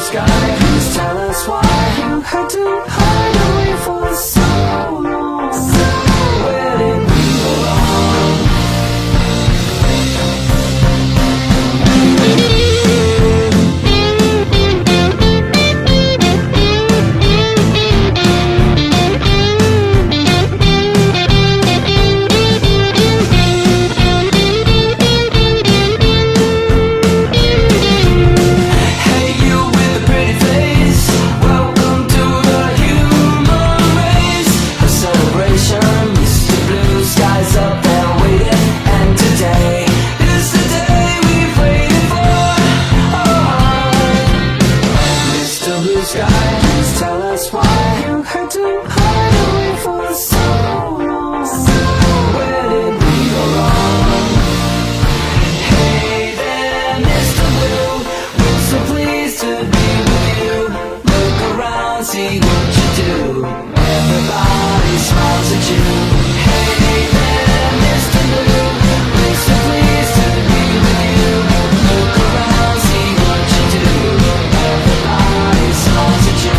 sky, please tell us why you had to hide away for so long. Where did we go wrong? See what you do. Everybody smiles at you. Hey there, Mr. Blue, we're so pleased to be with you. Look around, see what you do. Everybody smiles at you.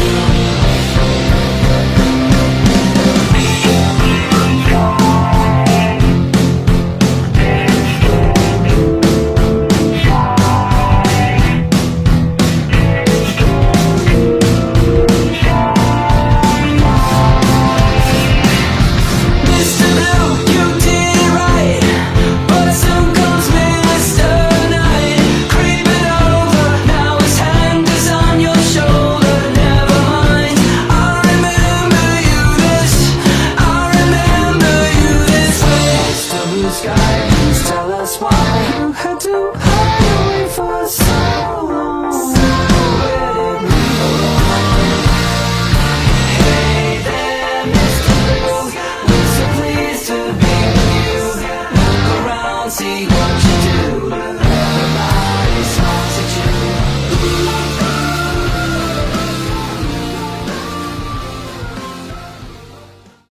See what you do.